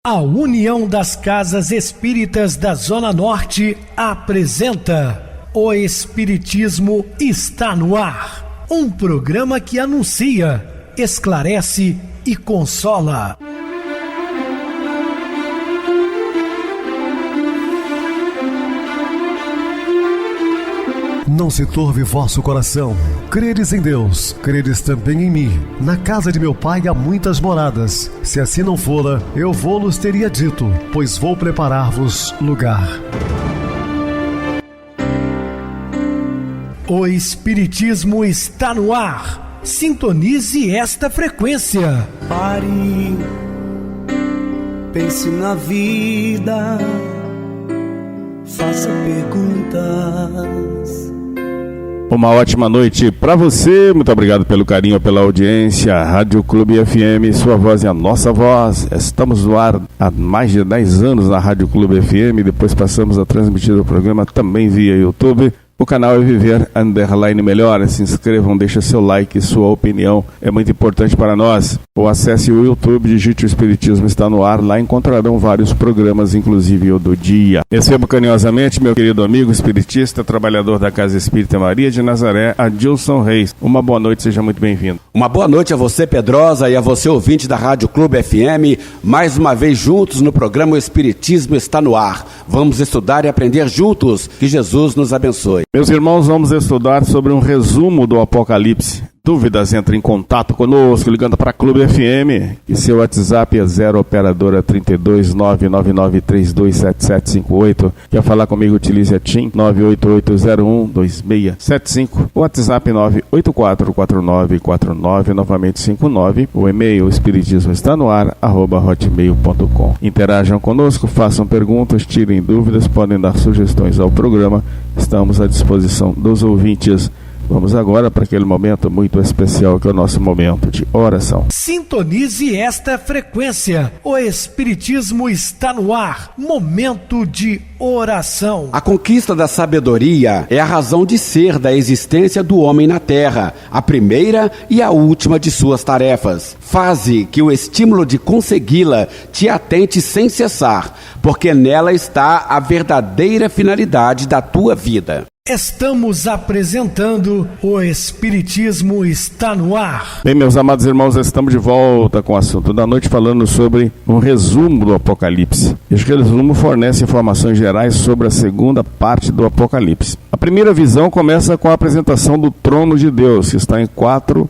A União das Casas Espíritas da Zona Norte apresenta O Espiritismo está no ar, um programa que anuncia, esclarece e consola. Não se turve vosso coração. Credes em Deus, credes também em mim. Na casa de meu pai há muitas moradas. Se assim não fora, eu vou-los teria dito, pois vou preparar-vos lugar. O Espiritismo está no ar. Sintonize esta frequência. Pare, pense na vida, faça perguntas. Uma ótima noite para você, muito obrigado pelo carinho, pela audiência. Rádio Clube FM, sua voz é a nossa voz. Estamos no ar há mais de 10 anos na Rádio Clube FM, depois passamos a transmitir o programa também via YouTube. O canal é Viver _ Melhor. Se inscrevam, deixa seu like, sua opinião é muito importante para nós. Ou acesse o YouTube, digite o Espiritismo está no ar, lá encontrarão vários programas, inclusive o do dia. Recebo carinhosamente meu querido amigo espiritista, trabalhador da Casa Espírita Maria de Nazaré, Adilson Reis. Uma boa noite, seja muito bem-vindo. Uma boa noite a você, Pedrosa, e a você, ouvinte da Rádio Clube FM. Mais uma vez juntos no programa O Espiritismo está no ar. Vamos estudar e aprender juntos. Que Jesus nos abençoe. Meus irmãos, vamos estudar sobre um resumo do Apocalipse. Dúvidas, entre em contato conosco, ligando para a Clube FM, e seu WhatsApp é 0 operadora 32 999327758. Quer falar comigo, utilize a TIM 988012675, o WhatsApp 9844949, novamente 59, o e-mail espiritismo está no ar, @hotmail.com. Interajam conosco, façam perguntas, tirem dúvidas, podem dar sugestões ao programa, estamos à disposição dos ouvintes. Vamos agora para aquele momento muito especial que é o nosso momento de oração. Sintonize esta frequência. O Espiritismo está no ar. Momento de oração. A conquista da sabedoria é a razão de ser da existência do homem na Terra, a primeira e a última de suas tarefas. Faze que o estímulo de consegui-la te atente sem cessar, porque nela está a verdadeira finalidade da tua vida. Estamos apresentando O Espiritismo está no ar. Bem, meus amados irmãos, estamos de volta com o assunto da noite, falando sobre um resumo do Apocalipse. Este resumo fornece informações gerais sobre a segunda parte do Apocalipse. A primeira visão começa com a apresentação do trono de Deus, que está em 4,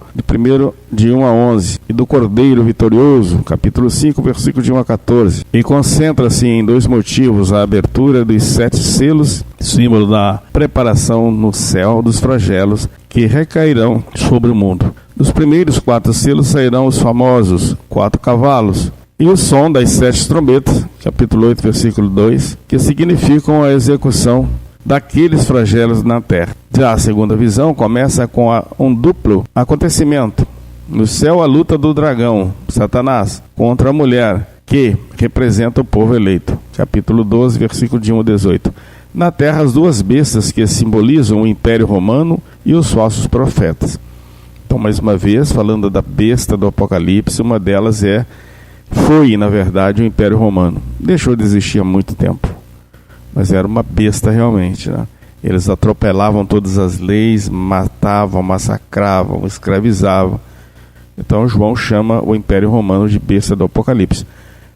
de 1 a 11, e do Cordeiro Vitorioso, capítulo 5, versículo de 1 a 14, e concentra-se em dois motivos: a abertura dos 7 selos, símbolo da preparação no céu dos flagelos que recairão sobre o mundo. Dos primeiros 4 selos sairão os famosos 4 cavalos, e o som das 7 trombetas, capítulo 8, versículo 2, que significam a execução daqueles flagelos na terra. Já a segunda visão começa com um duplo acontecimento. No céu, a luta do dragão, Satanás, contra a mulher, que representa o povo eleito. Capítulo 12, versículo de 1 a 18. Na terra, as duas bestas que simbolizam o Império Romano e os falsos profetas. Então, mais uma vez, falando da besta do Apocalipse, uma delas foi, na verdade, o Império Romano. Deixou de existir há muito tempo, mas era uma besta realmente, né? Eles atropelavam todas as leis, matavam, massacravam, escravizavam. Então João chama o Império Romano de besta do Apocalipse.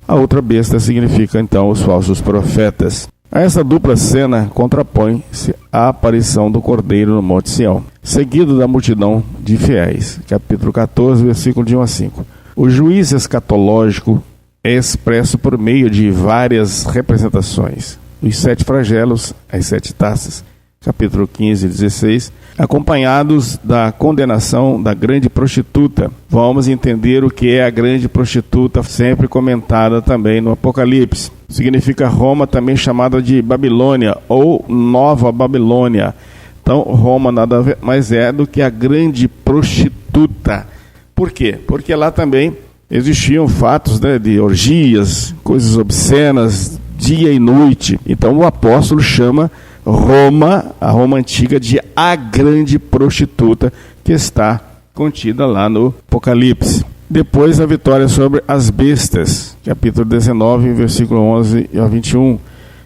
A outra besta significa então os falsos profetas. A essa dupla cena contrapõe-se a aparição do Cordeiro no Monte Sião, seguido da multidão de fiéis. Capítulo 14, versículo de 1 a 5. O juízo escatológico é expresso por meio de várias representações. Os 7 flagelos, as 7 taças, capítulo 15 e 16, acompanhados da condenação da grande prostituta. Vamos entender o que é a grande prostituta, sempre comentada também no Apocalipse. Significa Roma, também chamada de Babilônia ou Nova Babilônia. Então, Roma nada mais é do que a grande prostituta. Por quê? Porque lá também existiam fatos, né, de orgias, coisas obscenas, dia e noite. Então, o apóstolo chama Roma, a Roma antiga, de a grande prostituta, que está contida lá no Apocalipse. Depois a vitória sobre as bestas, capítulo 19, versículo 11 a 21,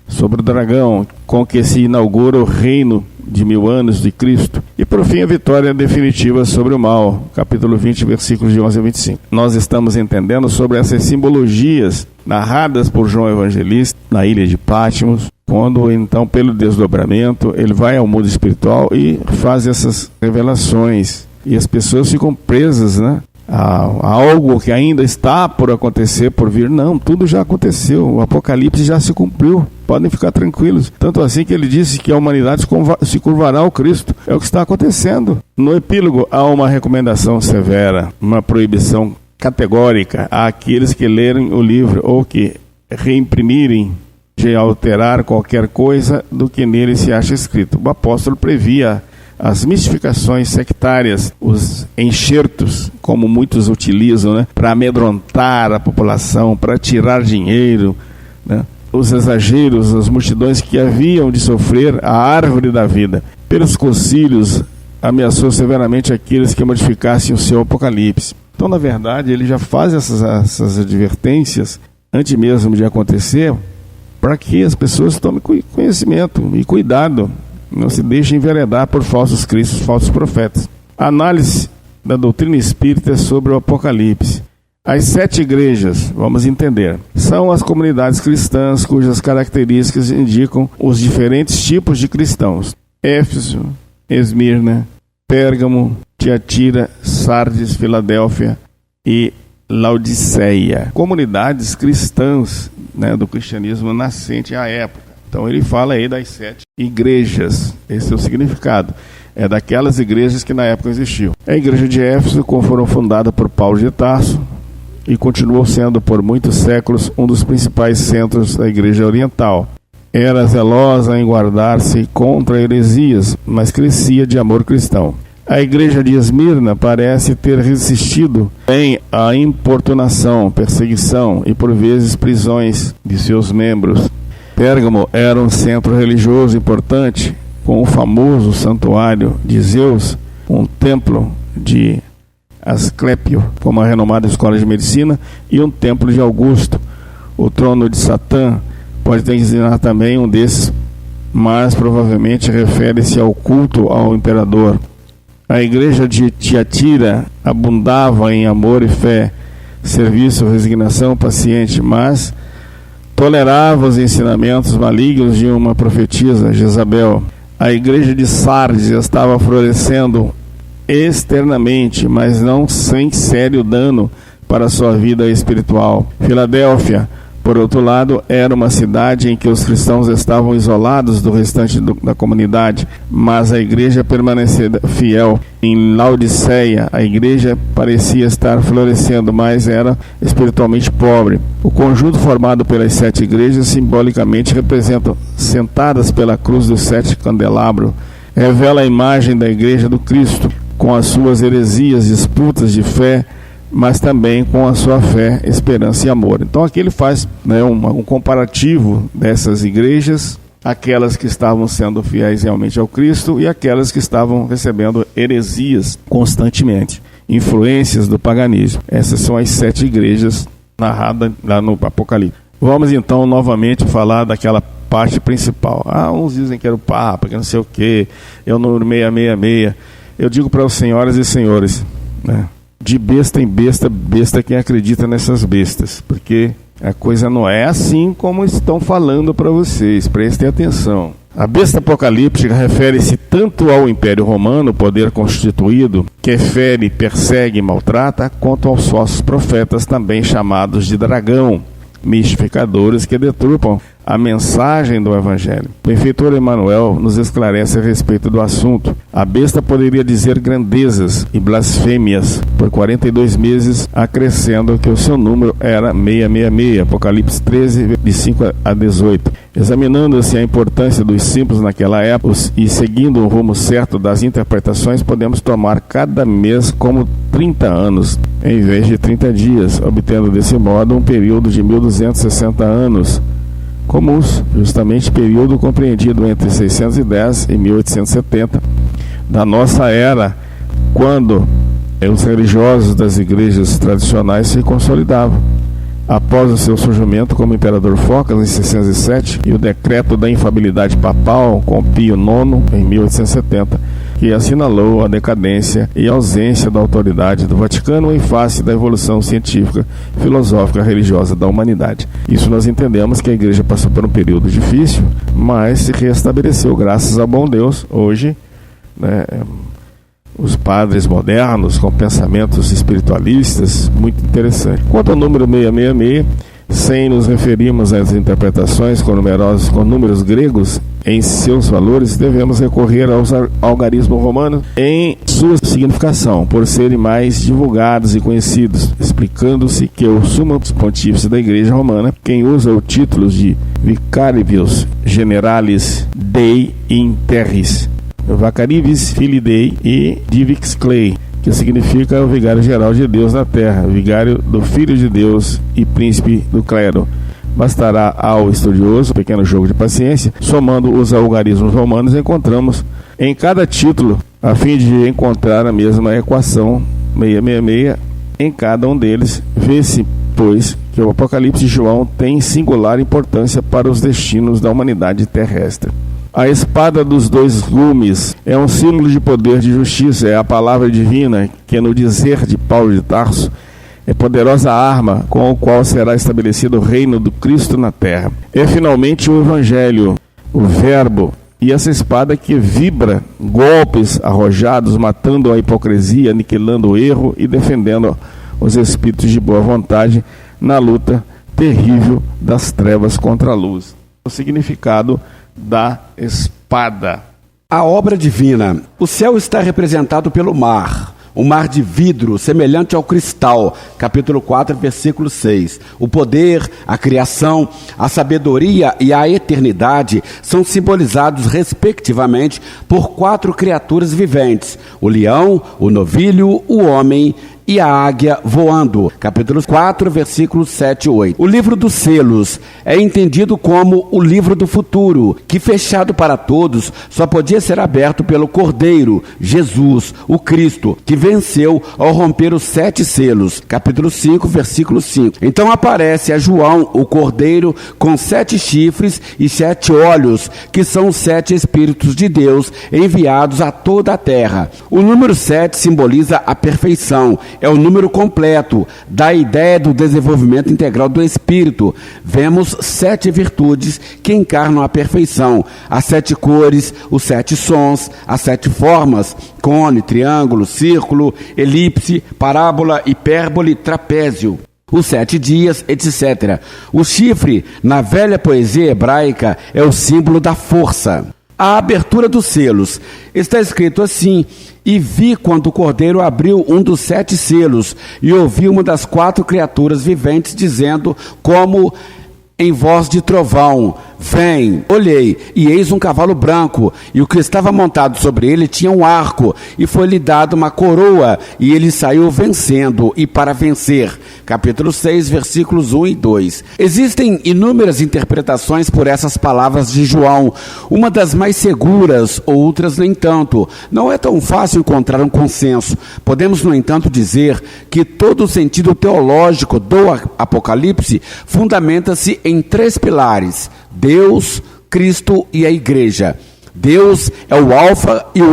sobre o dragão, com que se inaugura o reino de 1000 anos de Cristo. E por fim a vitória definitiva sobre o mal, capítulo 20, versículos de 11 a 25. Nós estamos entendendo sobre essas simbologias narradas por João Evangelista na ilha de Patmos, quando então pelo desdobramento ele vai ao mundo espiritual e faz essas revelações. E as pessoas ficam presas, né, a algo que ainda está por acontecer, por vir. Não, tudo já aconteceu, o Apocalipse já se cumpriu, podem ficar tranquilos. Tanto assim que ele disse que a humanidade se curvará ao Cristo. É o que está acontecendo. No epílogo há uma recomendação severa, uma proibição categórica àqueles que lerem o livro ou que reimprimirem de alterar qualquer coisa do que nele se acha escrito. O apóstolo previa as mistificações sectárias, os enxertos, como muitos utilizam, né, para amedrontar a população, para tirar dinheiro, né, os exageros, as multidões que haviam de sofrer a árvore da vida. Pelos concílios, ameaçou severamente aqueles que modificassem o seu Apocalipse. Então, na verdade, ele já faz essas advertências antes mesmo de acontecer, para que as pessoas tomem conhecimento e cuidado, não se deixem enveredar por falsos cristos, falsos profetas. A análise da doutrina espírita sobre o Apocalipse. As 7 igrejas, vamos entender, são as comunidades cristãs cujas características indicam os diferentes tipos de cristãos: Éfeso, Esmirna, Pérgamo, Tiatira, Sardes, Filadélfia e Laodiceia. Comunidades cristãs, né, do cristianismo nascente à época. Então ele fala aí das 7 igrejas, esse é o significado. É daquelas igrejas que na época existiam. A igreja de Éfeso foram fundada por Paulo de Tarso e continuou sendo por muitos séculos um dos principais centros da igreja oriental. Era zelosa em guardar-se contra heresias, mas crescia de amor cristão. A igreja de Esmirna parece ter resistido bem à importunação, perseguição e por vezes prisões de seus membros. Pérgamo era um centro religioso importante, com o famoso santuário de Zeus, um templo de Asclépio, como a renomada escola de medicina, e um templo de Augusto. O trono de Satã pode designar também um desses, mas provavelmente refere-se ao culto ao imperador. A igreja de Tiatira abundava em amor e fé, serviço, resignação, paciente, mas tolerava os ensinamentos malignos de uma profetisa, Jezabel. A igreja de Sardes estava florescendo externamente, mas não sem sério dano para sua vida espiritual. Filadélfia, por outro lado, era uma cidade em que os cristãos estavam isolados do restante da comunidade, mas a igreja permanecia fiel. Em Laodiceia, a igreja parecia estar florescendo, mas era espiritualmente pobre. O conjunto formado pelas 7 igrejas simbolicamente representa, sentadas pela cruz dos 7 candelabros, revela a imagem da igreja do Cristo, com as suas heresias, disputas de fé, mas também com a sua fé, esperança e amor. Então aqui ele faz, né, um comparativo dessas igrejas, aquelas que estavam sendo fiéis realmente ao Cristo e aquelas que estavam recebendo heresias constantemente, influências do paganismo. Essas são as 7 igrejas narradas lá no Apocalipse. Vamos então novamente falar daquela parte principal. Uns dizem que era o Papa, que não sei o que, é o número 666. Eu digo para os senhoras e senhores, né, de besta em besta, besta quem acredita nessas bestas, porque a coisa não é assim como estão falando para vocês, prestem atenção. A besta apocalíptica refere-se tanto ao Império Romano, poder constituído, que fere, persegue e maltrata, quanto aos falsos profetas, também chamados de dragão, mistificadores que deturpam a mensagem do Evangelho. O benfeitor Emmanuel nos esclarece a respeito do assunto. A besta poderia dizer grandezas e blasfêmias por 42 meses, acrescendo que o seu número era 666, Apocalipse 13, de 5 a 18. Examinando-se a importância dos símbolos naquela época e seguindo o rumo certo das interpretações, podemos tomar cada mês como 30 anos, em vez de 30 dias, obtendo desse modo um período de 1260 anos comuns, justamente período compreendido entre 610 e 1870 da nossa era, quando os religiosos das igrejas tradicionais se consolidavam. após o seu surgimento como imperador Focas em 607 e o decreto da infabilidade papal com Pio IX em 1870, que assinalou a decadência e ausência da autoridade do Vaticano em face da evolução científica, filosófica e religiosa da humanidade. Isso nós entendemos que a Igreja passou por um período difícil, mas se restabeleceu graças ao bom Deus. Hoje, os padres modernos com pensamentos espiritualistas, muito interessante. Quanto ao número 666, sem nos referirmos às interpretações com números gregos em seus valores, devemos recorrer ao algarismo romano em sua significação, por serem mais divulgados e conhecidos, explicando-se que o sumo pontífice da Igreja Romana, quem usa o título de Vicarius Generalis Dei in Terris, Vicarius Filii Dei e Divix Clay, que significa o vigário-geral de Deus na terra, vigário do Filho de Deus e príncipe do clero. Bastará ao estudioso, pequeno jogo de paciência, somando os algarismos romanos, encontramos em cada título, a fim de encontrar a mesma equação 666 em cada um deles. Vê-se, pois, que o Apocalipse de João tem singular importância para os destinos da humanidade terrestre. A espada dos dois gumes é um símbolo de poder, de justiça, é a palavra divina que, no dizer de Paulo de Tarso, é poderosa arma com a qual será estabelecido o reino do Cristo na terra. É finalmente o Evangelho, o Verbo, e essa espada que vibra golpes arrojados, matando a hipocrisia, aniquilando o erro e defendendo os espíritos de boa vontade na luta terrível das trevas contra a luz. O significado da espada. A obra divina. O céu está representado pelo mar. Um mar de vidro, semelhante ao cristal, capítulo 4, versículo 6. O poder, a criação, a sabedoria e a eternidade são simbolizados, respectivamente, por 4 criaturas viventes: o leão, o novilho, o homem e a águia voando. Capítulo 4, versículos 7 e 8. O livro dos selos é entendido como o livro do futuro, que, fechado para todos, só podia ser aberto pelo Cordeiro, Jesus, o Cristo, que venceu ao romper os 7 selos. Capítulo 5, versículo 5. Então aparece a João, o Cordeiro, com 7 chifres e 7 olhos, que são os 7 Espíritos de Deus enviados a toda a terra. O número 7 simboliza a perfeição. É o número completo da ideia do desenvolvimento integral do espírito. Vemos 7 virtudes que encarnam a perfeição: as 7 cores, os 7 sons, as 7 formas: cone, triângulo, círculo, elipse, parábola, hipérbole, trapézio. Os 7 dias, etc. O chifre, na velha poesia hebraica, é o símbolo da força. A abertura dos selos. Está escrito assim: e vi quando o Cordeiro abriu um dos 7 selos, e ouvi uma das 4 criaturas viventes dizendo, como em voz de trovão: vem. Olhei, e eis um cavalo branco, e o que estava montado sobre ele tinha um arco, e foi-lhe dado uma coroa, e ele saiu vencendo e para vencer. Capítulo 6, versículos 1 e 2. Existem inúmeras interpretações por essas palavras de João, uma das mais seguras, outras nem tanto. Não é tão fácil encontrar um consenso. Podemos, no entanto, dizer que todo o sentido teológico do Apocalipse fundamenta-se em 3 pilares: Deus, Cristo e a Igreja. Deus é o alfa e o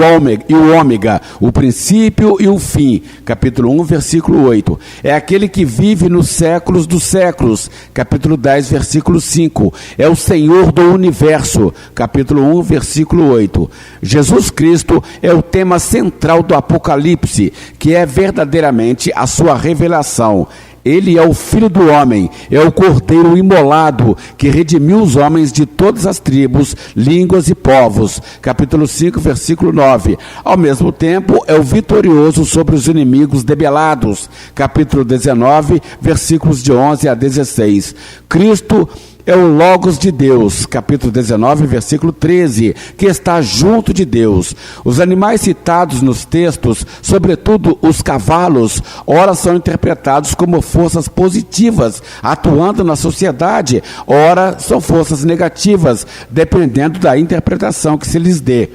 ômega, o princípio e o fim. Capítulo 1, versículo 8. É aquele que vive nos séculos dos séculos. Capítulo 10, versículo 5. É o Senhor do universo. Capítulo 1, versículo 8. Jesus Cristo é o tema central do Apocalipse, que é verdadeiramente a sua revelação. Ele é o Filho do Homem, é o Cordeiro imolado, que redimiu os homens de todas as tribos, línguas e povos. Capítulo 5, versículo 9. Ao mesmo tempo, é o vitorioso sobre os inimigos debelados. Capítulo 19, versículos de 11 a 16. Cristo é o Logos de Deus, capítulo 19, versículo 13, que está junto de Deus. Os animais citados nos textos, sobretudo os cavalos, ora são interpretados como forças positivas, atuando na sociedade, ora são forças negativas, dependendo da interpretação que se lhes dê.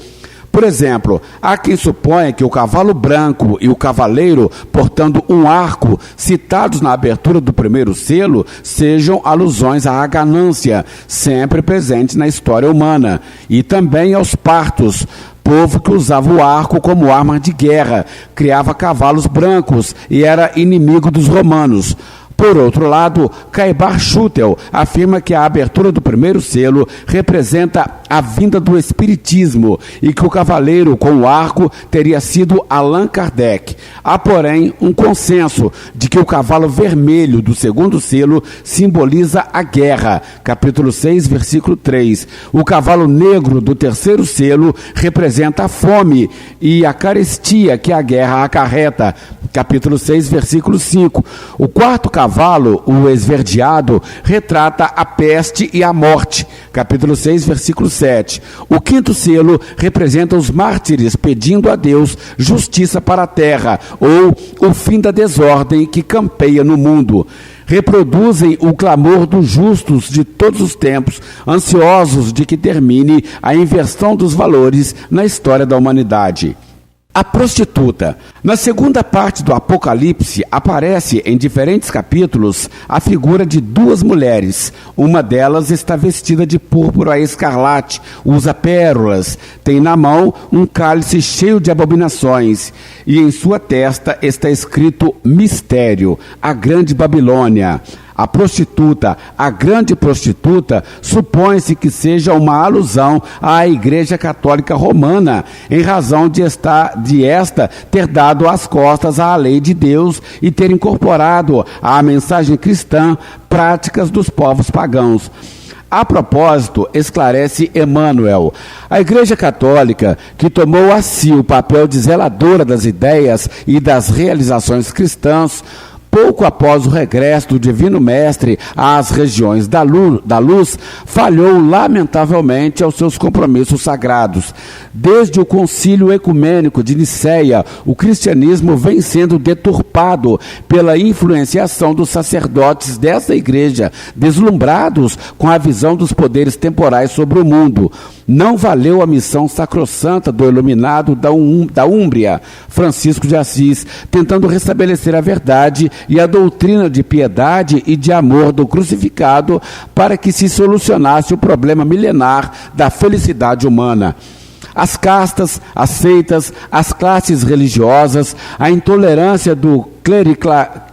Por exemplo, há quem suponha que o cavalo branco e o cavaleiro portando um arco, citados na abertura do primeiro selo, sejam alusões à ganância, sempre presente na história humana, e também aos partos, povo que usava o arco como arma de guerra, criava cavalos brancos e era inimigo dos romanos. Por outro lado, Caibar Schutel afirma que a abertura do primeiro selo representa a vinda do espiritismo e que o cavaleiro com o arco teria sido Allan Kardec. Há, porém, um consenso de que o cavalo vermelho do segundo selo simboliza a guerra, capítulo 6, versículo 3. O cavalo negro do terceiro selo representa a fome e a carestia que a guerra acarreta, capítulo 6, versículo 5. O quarto cavalo, o esverdeado, retrata a peste e a morte, capítulo 6, versículo 7. O quinto selo representa os mártires pedindo a Deus justiça para a terra, ou o fim da desordem que campeia no mundo. Reproduzem o clamor dos justos de todos os tempos, ansiosos de que termine a inversão dos valores na história da humanidade. A prostituta. Na segunda parte do Apocalipse, aparece em diferentes capítulos a figura de duas mulheres. Uma delas está vestida de púrpura escarlate, usa pérolas, tem na mão um cálice cheio de abominações, e em sua testa está escrito Mistério, a Grande Babilônia. A prostituta, a grande prostituta, supõe-se que seja uma alusão à Igreja Católica Romana, em razão de esta ter dado as costas à lei de Deus e ter incorporado à mensagem cristã práticas dos povos pagãos. A propósito, esclarece Emmanuel, a Igreja Católica, que tomou a si o papel de zeladora das ideias e das realizações cristãs, pouco após o regresso do Divino Mestre às regiões da luz, falhou lamentavelmente aos seus compromissos sagrados. Desde o Concílio Ecumênico de Nicéia, o cristianismo vem sendo deturpado pela influenciação dos sacerdotes dessa igreja, deslumbrados com a visão dos poderes temporais sobre o mundo. Não valeu a missão sacrossanta do iluminado da Úmbria, Francisco de Assis, tentando restabelecer a verdade e a doutrina de piedade e de amor do crucificado para que se solucionasse o problema milenar da felicidade humana. As castas, as seitas, as classes religiosas, a intolerância do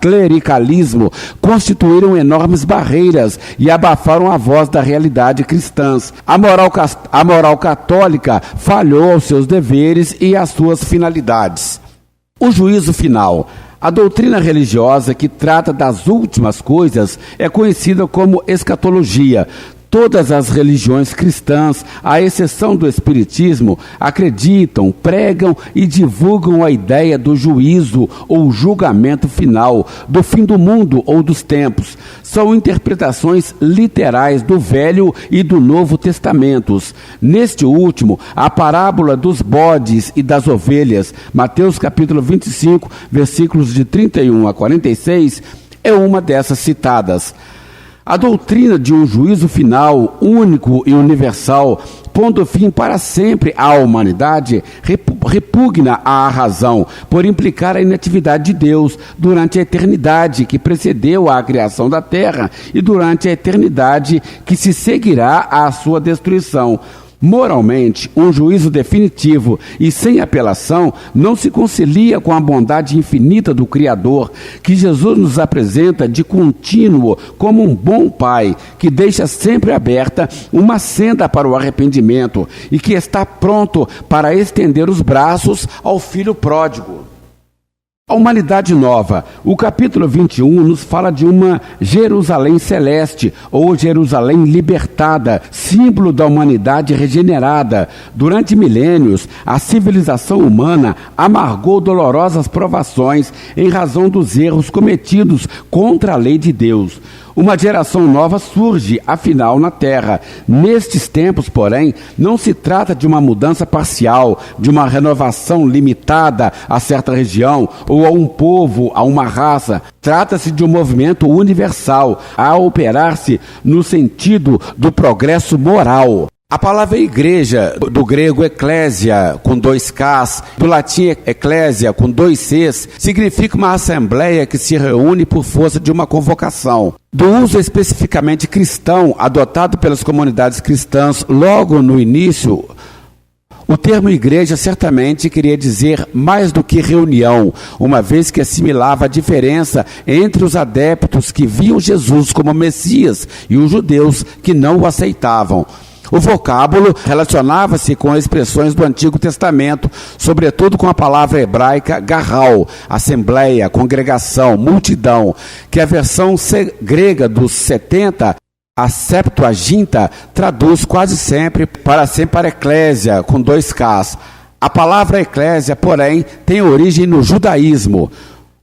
clericalismo constituíram enormes barreiras e abafaram a voz da realidade cristã. A moral católica falhou aos seus deveres e às suas finalidades. O juízo final. A doutrina religiosa que trata das últimas coisas é conhecida como escatologia. Todas as religiões cristãs, à exceção do Espiritismo, acreditam, pregam e divulgam a ideia do juízo ou julgamento final, do fim do mundo ou dos tempos. São interpretações literais do Velho e do Novo Testamentos. Neste último, a parábola dos bodes e das ovelhas, Mateus capítulo 25, versículos de 31 a 46, é uma dessas citadas. A doutrina de um juízo final, único e universal, pondo fim para sempre à humanidade, repugna à razão, por implicar a inatividade de Deus durante a eternidade que precedeu a criação da terra e durante a eternidade que se seguirá à sua destruição. Moralmente, um juízo definitivo e sem apelação não se concilia com a bondade infinita do Criador, que Jesus nos apresenta de contínuo como um bom pai, que deixa sempre aberta uma senda para o arrependimento e que está pronto para estender os braços ao filho pródigo. A humanidade nova. O capítulo 21 nos fala de uma Jerusalém celeste, ou Jerusalém libertada, símbolo da humanidade regenerada. Durante milênios, a civilização humana amargou dolorosas provações em razão dos erros cometidos contra a lei de Deus. Uma geração nova surge, afinal, na Terra. Nestes tempos, porém, não se trata de uma mudança parcial, de uma renovação limitada a certa região, ou a um povo, a uma raça. Trata-se de um movimento universal, a operar-se no sentido do progresso moral. A palavra igreja, do grego eclésia, com 2 Ks, do latim eclésia, com 2 Cs, significa uma assembleia que se reúne por força de uma convocação. Do uso especificamente cristão, adotado pelas comunidades cristãs logo no início, o termo igreja certamente queria dizer mais do que reunião, uma vez que assimilava a diferença entre os adeptos que viam Jesus como Messias e os judeus que não o aceitavam. O vocábulo relacionava-se com expressões do Antigo Testamento, sobretudo com a palavra hebraica garral, assembleia, congregação, multidão, que a versão grega dos 70, a Septuaginta, traduz quase sempre para eclésia, com 2 Ks. A palavra eclésia, porém, tem origem no judaísmo.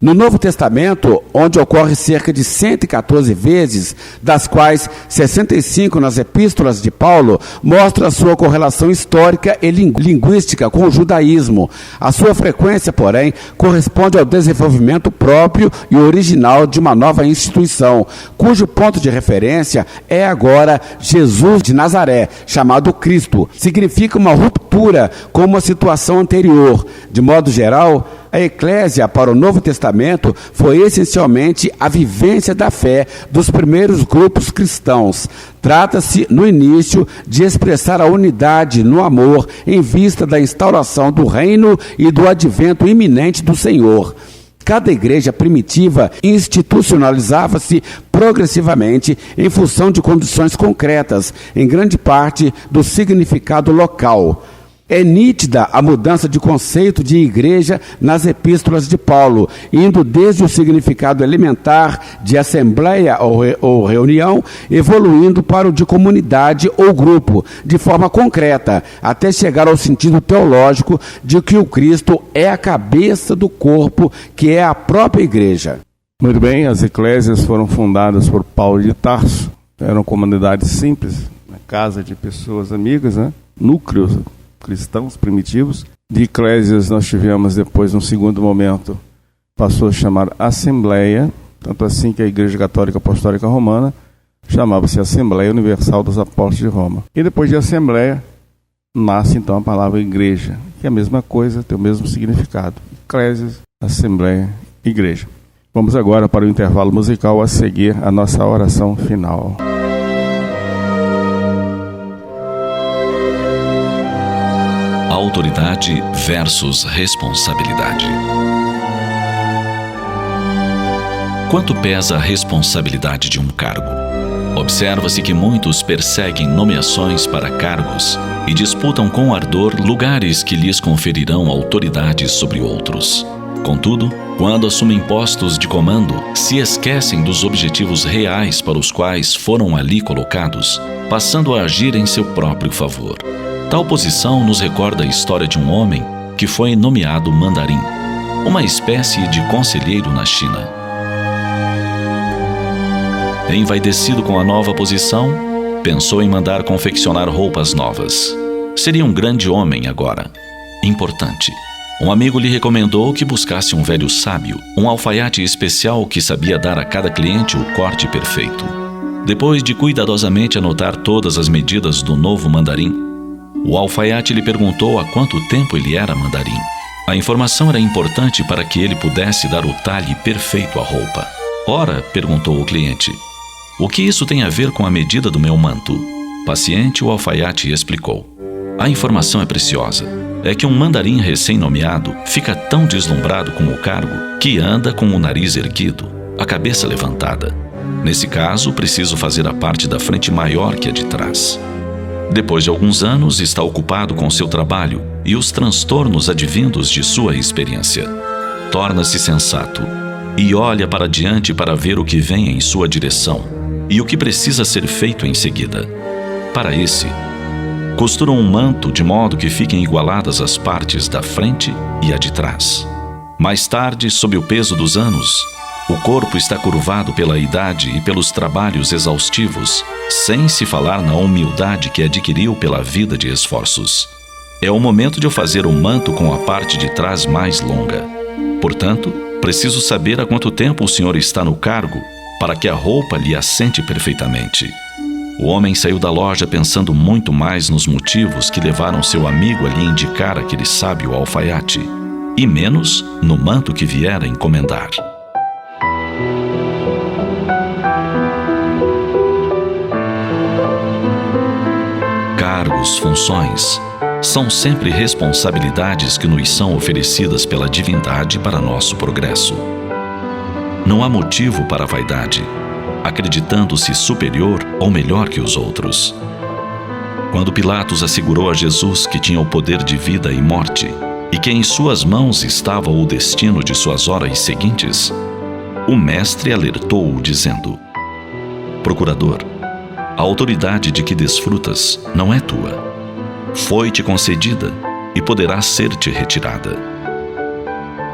No Novo Testamento, onde ocorre cerca de 114 vezes, das quais 65 nas epístolas de Paulo, mostra a sua correlação histórica e linguística com o judaísmo. A sua frequência, porém, corresponde ao desenvolvimento próprio e original de uma nova instituição, cujo ponto de referência é agora Jesus de Nazaré, chamado Cristo. Significa uma ruptura com uma situação anterior. De modo geral, a eclésia para o Novo Testamento foi essencialmente a vivência da fé dos primeiros grupos cristãos. Trata-se, no início, de expressar a unidade no amor em vista da instauração do reino e do advento iminente do Senhor. Cada igreja primitiva institucionalizava-se progressivamente em função de condições concretas, em grande parte do significado local. É nítida a mudança de conceito de igreja nas epístolas de Paulo, indo desde o significado elementar de assembleia ou reunião, evoluindo para o de comunidade ou grupo, de forma concreta, até chegar ao sentido teológico de que o Cristo é a cabeça do corpo, que é a própria igreja. Muito bem, as eclésias foram fundadas por Paulo de Tarso. Eram comunidades simples, na casa de pessoas amigas, núcleos cristãos primitivos. De eclésias nós tivemos depois, num segundo momento, passou a chamar Assembleia, tanto assim que a Igreja Católica Apostólica Romana chamava-se Assembleia Universal dos Apóstolos de Roma. E depois de Assembleia, nasce então a palavra Igreja, que é a mesma coisa, tem o mesmo significado. Eclésias, Assembleia, Igreja. Vamos agora para o intervalo musical, a seguir a nossa oração final. Autoridade versus responsabilidade. Quanto pesa a responsabilidade de um cargo? Observa-se que muitos perseguem nomeações para cargos e disputam com ardor lugares que lhes conferirão autoridade sobre outros. Contudo, quando assumem postos de comando, se esquecem dos objetivos reais para os quais foram ali colocados, passando a agir em seu próprio favor. Tal posição nos recorda a história de um homem que foi nomeado mandarim, uma espécie de conselheiro na China. Envaidecido com a nova posição, pensou em mandar confeccionar roupas novas. Seria um grande homem agora, importante. Um amigo lhe recomendou que buscasse um velho sábio, um alfaiate especial que sabia dar a cada cliente o corte perfeito. Depois de cuidadosamente anotar todas as medidas do novo mandarim, o alfaiate lhe perguntou há quanto tempo ele era mandarim. A informação era importante para que ele pudesse dar o talhe perfeito à roupa. Ora, perguntou o cliente, o que isso tem a ver com a medida do meu manto? Paciente, o alfaiate explicou. A informação é preciosa. É que um mandarim recém-nomeado fica tão deslumbrado com o cargo que anda com o nariz erguido, a cabeça levantada. Nesse caso, preciso fazer a parte da frente maior que a de trás. Depois de alguns anos, está ocupado com seu trabalho e os transtornos advindos de sua experiência. Torna-se sensato e olha para diante para ver o que vem em sua direção e o que precisa ser feito em seguida. Para esse, costuram um manto de modo que fiquem igualadas as partes da frente e a de trás. Mais tarde, sob o peso dos anos, o corpo está curvado pela idade e pelos trabalhos exaustivos, sem se falar na humildade que adquiriu pela vida de esforços. É o momento de eu fazer o manto com a parte de trás mais longa. Portanto, preciso saber há quanto tempo o senhor está no cargo para que a roupa lhe assente perfeitamente. O homem saiu da loja pensando muito mais nos motivos que levaram seu amigo a lhe indicar aquele sábio alfaiate, e menos no manto que viera encomendar. Cargos, funções, são sempre responsabilidades que nos são oferecidas pela divindade para nosso progresso. Não há motivo para a vaidade, acreditando-se superior ou melhor que os outros. Quando Pilatos assegurou a Jesus que tinha o poder de vida e morte, e que em suas mãos estava o destino de suas horas seguintes, o mestre alertou-o dizendo: Procurador, a autoridade de que desfrutas não é tua. Foi-te concedida e poderá ser-te retirada.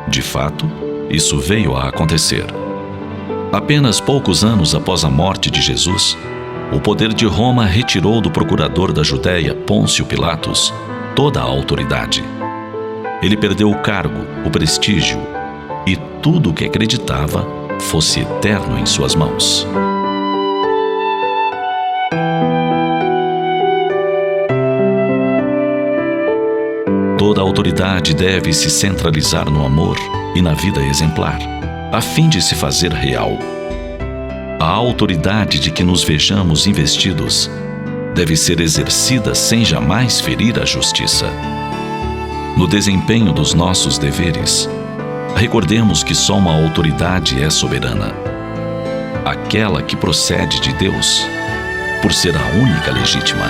De fato, isso veio a acontecer. Apenas poucos anos após a morte de Jesus, o poder de Roma retirou do procurador da Judéia, Pôncio Pilatos, toda a autoridade. Ele perdeu o cargo, o prestígio e tudo o que acreditava fosse eterno em suas mãos. Toda a autoridade deve se centralizar no amor e na vida exemplar, a fim de se fazer real. A autoridade de que nos vejamos investidos deve ser exercida sem jamais ferir a justiça. No desempenho dos nossos deveres, recordemos que só uma autoridade é soberana, aquela que procede de Deus, por ser a única legítima.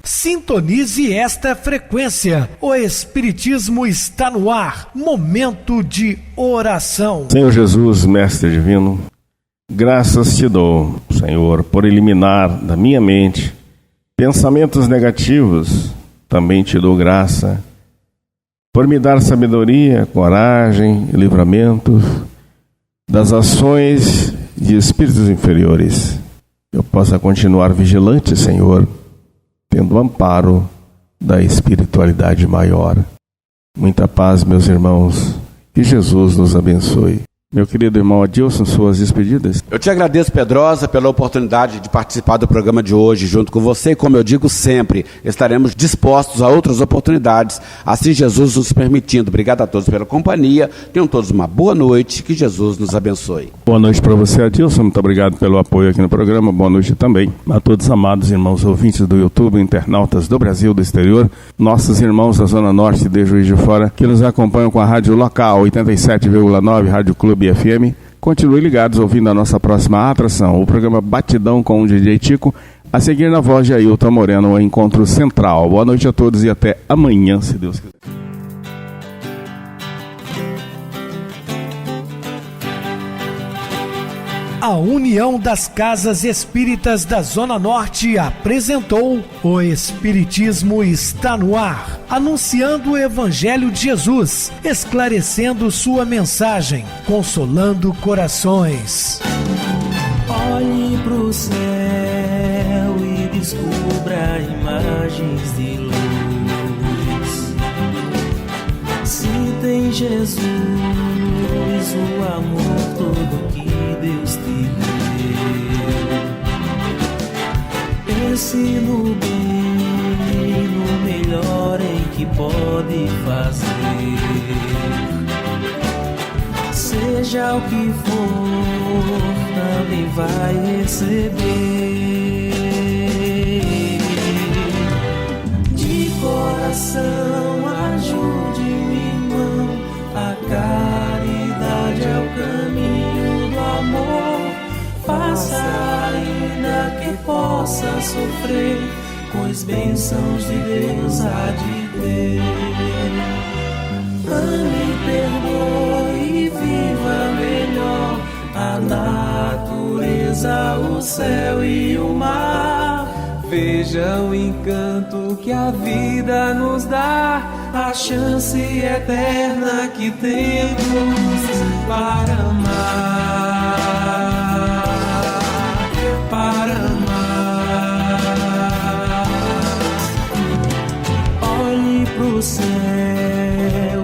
Sintonize esta frequência. O Espiritismo está no ar. Momento de oração. Senhor Jesus, Mestre Divino, graças te dou, Senhor, por eliminar da minha mente pensamentos negativos. Também te dou graça por me dar sabedoria, coragem e livramento das ações de espíritos inferiores. Eu possa continuar vigilante, Senhor, tendo amparo da espiritualidade maior. Muita paz, meus irmãos, que Jesus nos abençoe. Meu querido irmão Adilson, suas despedidas. Eu te agradeço, Pedrosa, pela oportunidade de participar do programa de hoje junto com você. Como eu digo sempre, estaremos dispostos a outras oportunidades, assim Jesus nos permitindo. Obrigado a todos pela companhia. Tenham todos uma boa noite. Que Jesus nos abençoe. Boa noite para você, Adilson. Muito obrigado pelo apoio aqui no programa. Boa noite também a todos amados irmãos ouvintes do YouTube, internautas do Brasil, do exterior, nossos irmãos da Zona Norte de Juiz de Fora, que nos acompanham com a rádio local 87,9, Rádio Clube FM. Continue ligados ouvindo a nossa próxima atração, o programa Batidão com o DJ Tico, a seguir na voz de Ailton Moreno, o Encontro Central. Boa noite a todos e até amanhã, se Deus quiser. A União das Casas Espíritas da Zona Norte apresentou O Espiritismo está no ar, anunciando o Evangelho de Jesus, esclarecendo sua mensagem, consolando corações. Olhe pro céu e descubra imagens de luz. Sinta em Jesus o amor todo que Deus te deu. Pense no bem, no melhor em que pode fazer. Seja o que for, também vai receber. De coração, ajude-me, irmão. A caridade é o caminho do amor. Faça ainda que possa sofrer, pois bênçãos de Deus há de ter. Ame, perdoe e viva melhor a natureza, o céu e o mar. Veja o encanto que a vida nos dá, a chance eterna que temos para amar, para amar. Olhe pro céu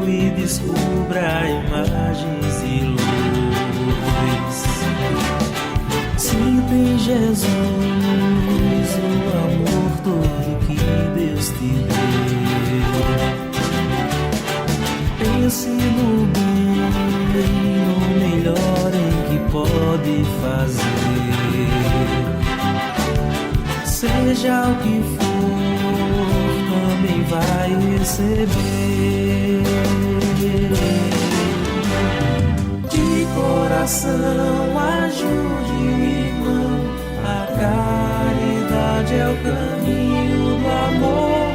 e descubra imagens de luz. em Jesus o amor todo que Deus te deu. Pense no bem, no melhor em que pode fazer. Seja o que for, também vai receber. De coração ajude o irmão, a caridade é o caminho do amor.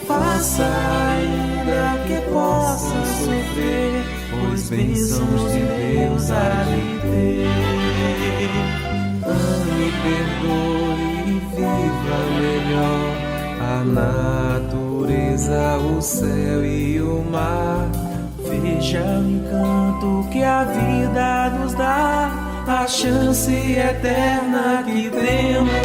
Faça ainda que possa sofrer, pois bênçãos de Deus há de ter. Ame, perdoe e viva melhor a natureza, o céu e o mar. Veja o encanto que a vida nos dá, a chance eterna que temos